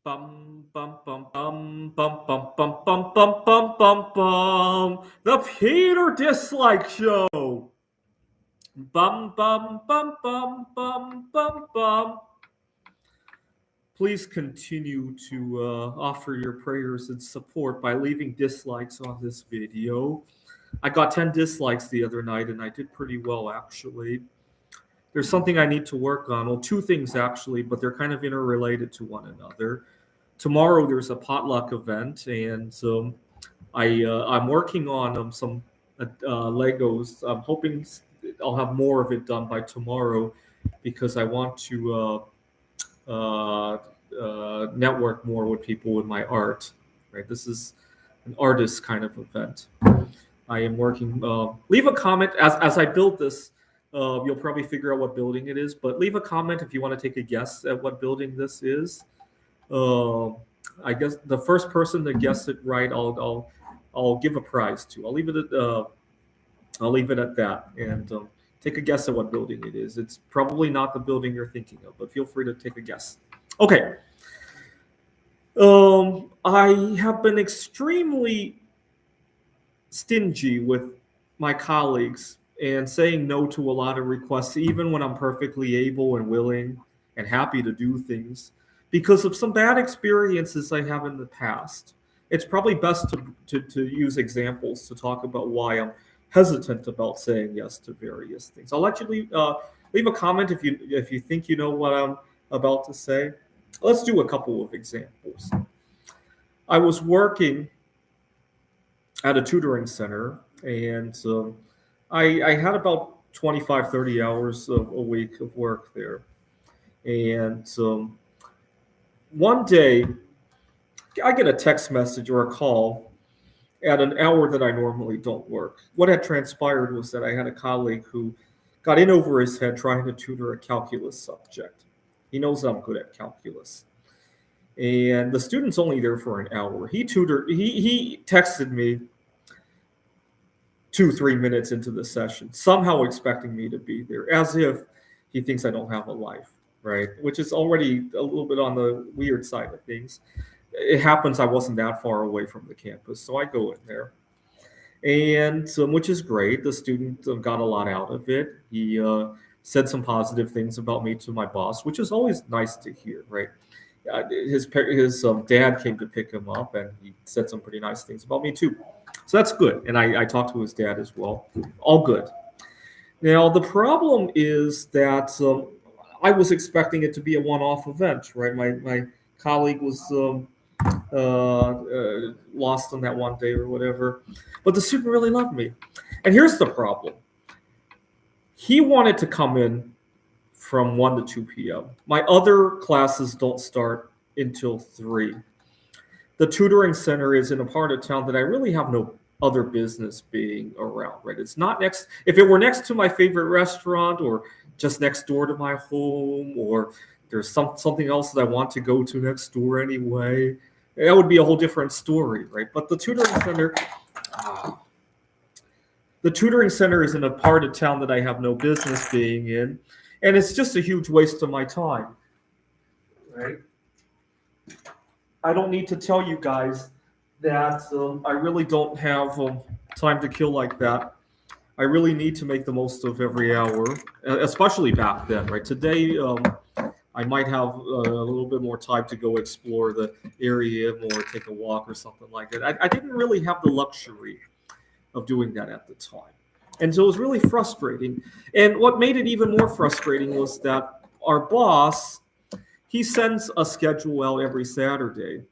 Bum bum bum bum bum bum bum bum bum bum bum bum. The Peter Dislike Show. Bum bum bum bum bum bum bum. Please continue to offer your prayers and support by leaving dislikes on this video. I got 10 dislikes the other night and I did pretty well actually. There's something I need to work on. Well, two things actually, but they're kind of interrelated to one another. Tomorrow there's a potluck event, and I'm working on some Legos. I'm hoping I'll have more of it done by tomorrow because I want to network more with people with my art. Right, this is an artist kind of event. I am working. Leave a comment as I build this. You'll probably figure out what building it is, but leave a comment if you want to take a guess at what building this is. Uh, I guess the first person to guess it right, I'll give a prize to. I'll leave it at that, and take a guess at what building it is. It's probably not the building you're thinking of, but feel free to take a guess. Okay. I have been extremely stingy with my colleagues and saying no to a lot of requests, even when I'm perfectly able and willing and happy to do things, because of some bad experiences I have in the past. It's probably best to use examples to talk about why I'm hesitant about saying yes to various things. I'll let you leave a comment if you think you know what I'm about to say. Let's do a couple of examples. I was working at a tutoring center, and I had about 25, 30 hours a week of work there. And one day, I get a text message or a call at an hour that I normally don't work. What had transpired was that I had a colleague who got in over his head trying to tutor a calculus subject. He knows I'm good at calculus. And the student's only there for an hour. He texted me 2-3 minutes into the session, somehow expecting me to be there, as if he thinks I don't have a life, right? Which is already a little bit on the weird side of things. It happens I wasn't that far away from the campus, so I go in there, and which is great. The student got a lot out of it. He said some positive things about me to my boss, which is always nice to hear, right? His dad came to pick him up, and he said some pretty nice things about me too. So that's good. And I talked to his dad as well. All good. Now, the problem is that I was expecting it to be a one-off event, right? My colleague was lost on that one day or whatever. But the student really loved me. And here's the problem. He wanted to come in from 1 to 2 p.m. My other classes don't start until 3. The tutoring center is in a part of town that I really have no other business being around, right? It's not next. If it were next to my favorite restaurant or just next door to my home, or there's something else that I want to go to next door anyway, that would be a whole different story, right? But the tutoring center is in a part of town that I have no business being in, and it's just a huge waste of my time, right? I don't need to tell you guys that I really don't have time to kill like that. I really need to make the most of every hour, especially back then, right? Today, I might have a little bit more time to go explore the area more, take a walk or something like that. I didn't really have the luxury of doing that at the time. And so it was really frustrating. And what made it even more frustrating was that our boss, he sends a schedule out every Saturday.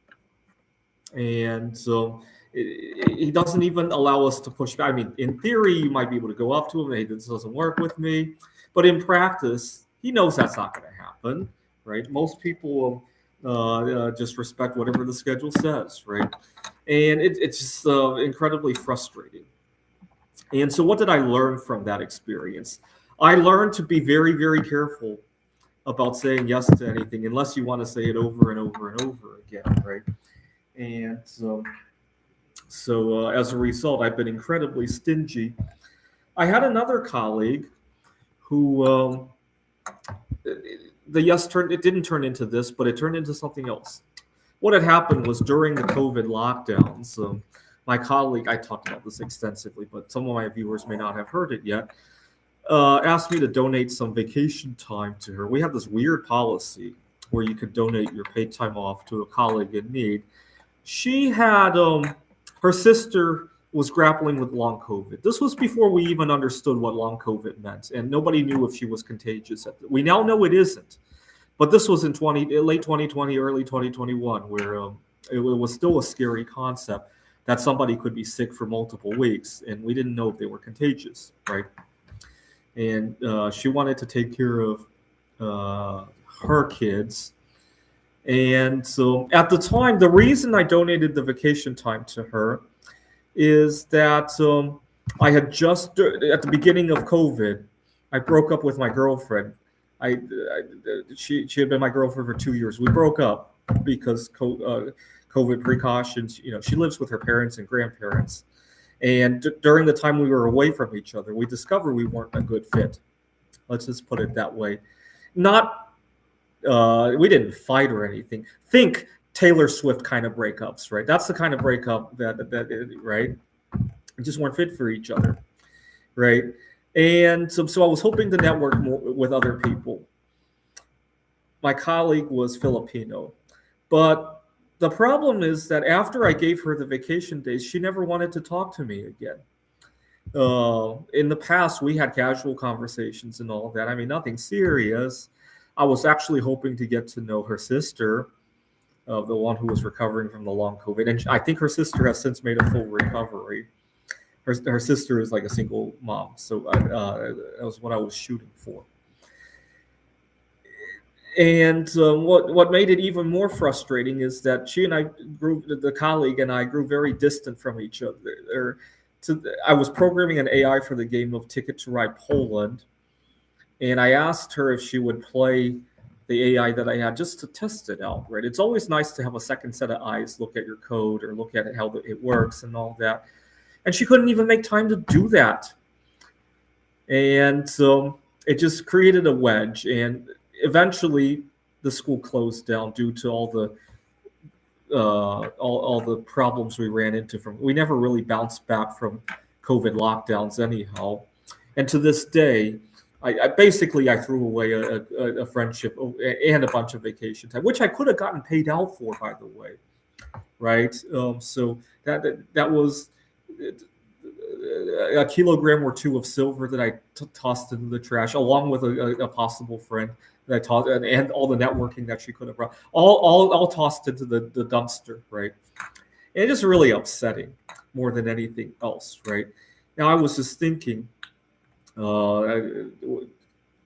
And so he doesn't even allow us to push back. I mean, in theory, you might be able to go up to him, hey, this doesn't work with me. But in practice, he knows that's not going to happen, right? Most people just respect whatever the schedule says, right? And it's just incredibly frustrating. And so what did I learn from that experience? I learned to be very, very careful about saying yes to anything unless you want to say it over and over and over again, right? And so as a result, I've been incredibly stingy. I had another colleague who the yes turned. It didn't turn into this, but it turned into something else. what had happened was during the COVID lockdowns, my colleague, I talked about this extensively, but some of my viewers may not have heard it yet, asked me to donate some vacation time to her. We have this weird policy where you could donate your paid time off to a colleague in need. She had, her sister was grappling with long COVID. This was before we even understood what long COVID meant, and nobody knew if she was contagious. We now know it isn't. But this was in late 2020, early 2021, where it was still a scary concept that somebody could be sick for multiple weeks, and we didn't know if they were contagious, right? And she wanted to take care of her kids. And so at the time, the reason I donated the vacation time to her is that I had just, at the beginning of COVID, I broke up with my girlfriend. She had been my girlfriend for 2 years. We broke up because COVID precautions. She lives with her parents and grandparents, and during the time we were away from each other, we discovered we weren't a good fit. Let's just put it that way. Not we didn't fight or anything. Think Taylor Swift kind of breakups, right? That's the kind of breakup that right? We just weren't fit for each other, right? And so I was hoping to network more with other people. My colleague was Filipino, but the problem is that after I gave her the vacation days, she never wanted to talk to me again. In the past, we had casual conversations and all that. I mean, nothing serious. I was actually hoping to get to know her sister, the one who was recovering from the long COVID. And I think her sister has since made a full recovery. Her sister is like a single mom. So that was what I was shooting for. And what made it even more frustrating is that she and I the colleague and I grew very distant from each other. I was programming an AI for the game of Ticket to Ride Poland. And I asked her if she would play the AI that I had just to test it out, right? It's always nice to have a second set of eyes look at your code or look at how it works and all that. And she couldn't even make time to do that. And so it just created a wedge. And eventually the school closed down due to all the problems we ran into we never really bounced back from COVID lockdowns anyhow. And to this day, I basically threw away a friendship and a bunch of vacation time, which I could have gotten paid out for, by the way, right? So that was a kilogram or two of silver that I tossed into the trash, along with a possible friend that I tossed, and all the networking that she could have brought, all tossed into the dumpster, right? And it is really upsetting more than anything else, right? Now I was just thinking.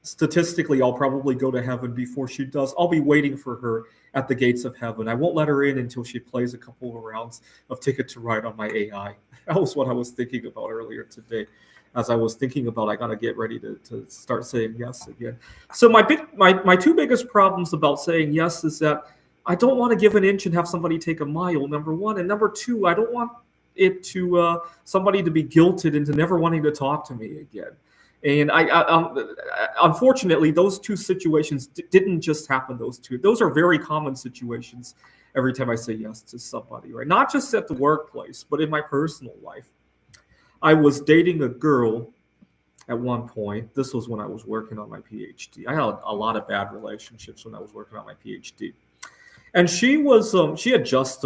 Statistically, I'll probably go to heaven before she does. I'll be waiting for her at the gates of heaven. I won't let her in until she plays a couple of rounds of Ticket to Ride on my AI. That was what I was thinking about earlier today, as I was thinking about I got to get ready to start saying yes again. So my two biggest problems about saying yes is that I don't want to give an inch and have somebody take a mile, number one. And number two, I don't want it to somebody to be guilted into never wanting to talk to me again. And unfortunately, those two situations didn't just happen. Those are very common situations every time I say yes to somebody, right? Not just at the workplace, but in my personal life. I was dating a girl at one point. This was when I was working on my PhD. I had a lot of bad relationships when I was working on my PhD. And she had just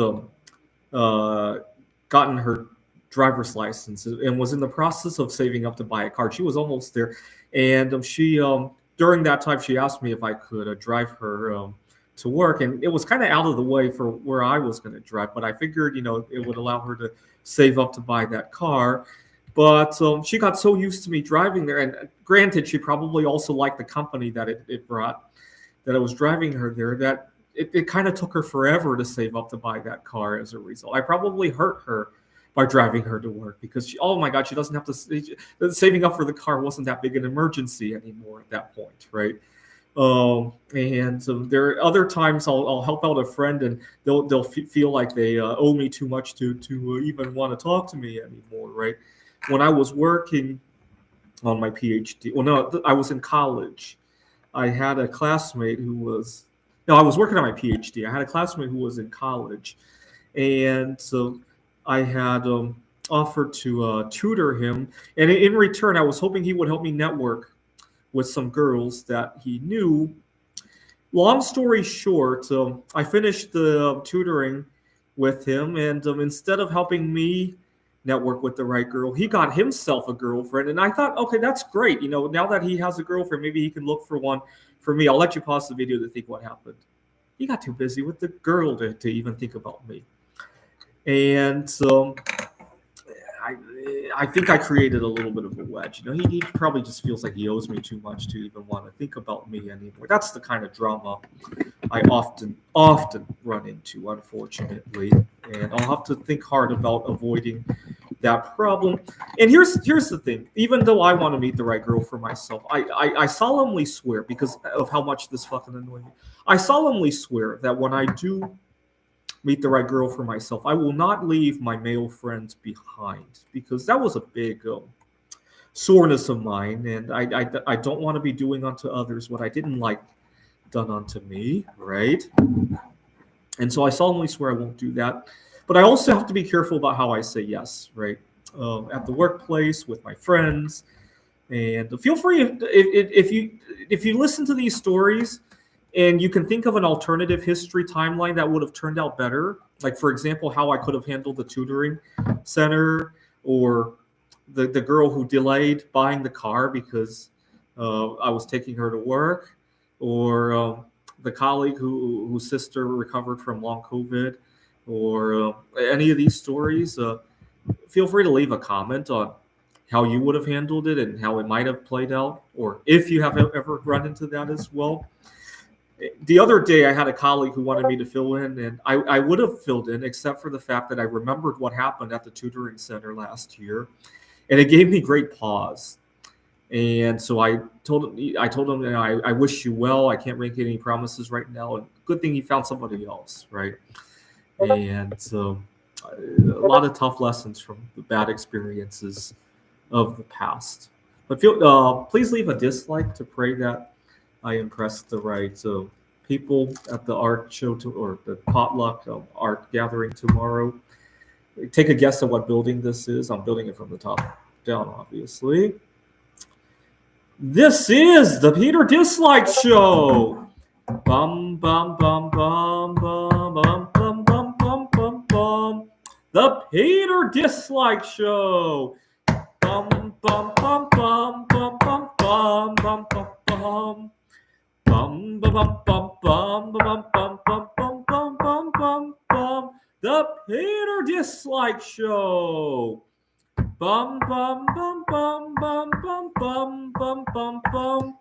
gotten her driver's license and was in the process of saving up to buy a car. She was almost there. And she during that time, she asked me if I could drive her to work. And it was kind of out of the way for where I was going to drive. But I figured, it would allow her to save up to buy that car. But she got so used to me driving there. And granted, she probably also liked the company that it brought, that I was driving her there, that it kind of took her forever to save up to buy that car as a result. I probably hurt her by driving her to work because oh my God, she doesn't have to, saving up for the car wasn't that big an emergency anymore at that point, right? And so there are other times I'll help out a friend and they'll feel like they owe me too much to even want to talk to me anymore, right? When I was working on my PhD, I was in college. I had a classmate who was No, I was working on my PhD. I had a classmate who was in college, and so I had offered to tutor him. And in return, I was hoping he would help me network with some girls that he knew. Long story short, I finished the tutoring with him, and instead of helping me network with the right girl, he got himself a girlfriend. And I thought, okay, that's great. You know, now that he has a girlfriend, maybe he can look for one for me. I'll let you pause the video to think what happened. He got too busy with the girl to even think about me. And so I think I created a little bit of a wedge. You know, he probably just feels like he owes me too much to even want to think about me anymore. That's the kind of drama I often run into, unfortunately. And I'll have to think hard about avoiding that problem. And here's the thing. Even though I want to meet the right girl for myself, I solemnly swear, because of how much this fucking annoys me, I solemnly swear that when I do meet the right girl for myself, I will not leave my male friends behind, because that was a big soreness of mine, and I don't want to be doing unto others what I didn't like done unto me, right? And so I solemnly swear I won't do that. But I also have to be careful about how I say yes, right? At the workplace, with my friends, and feel free if you listen to these stories and you can think of an alternative history timeline that would have turned out better, like for example, how I could have handled the tutoring center, or the girl who delayed buying the car because I was taking her to work, or the colleague whose sister recovered from long COVID, or any of these stories, feel free to leave a comment on how you would have handled it and how it might have played out, or if you have ever run into that as well. The other day, I had a colleague who wanted me to fill in, and I would have filled in, except for the fact that I remembered what happened at the tutoring center last year, and it gave me great pause. And so I told him, you know, I wish you well. I can't make any promises right now. And good thing he found somebody else, right? And so a lot of tough lessons from the bad experiences of the past. But please leave a dislike to pray that I impressed the right people at the art show or the potluck art gathering tomorrow. Take a guess at what building this is. I'm building it from the top down, obviously. This is the Peter Dislike Show. Bum bum bum bum bum bum bum bum bum bum bum. The Peter Dislike Show. Bum bum bum bum bum bum bum bum bum bum. Bum bum bum bum bum bum bum bum bum bum bum bum. The Peter Dislike Show. Bum bum bum bum bum bum bum bum bum bum.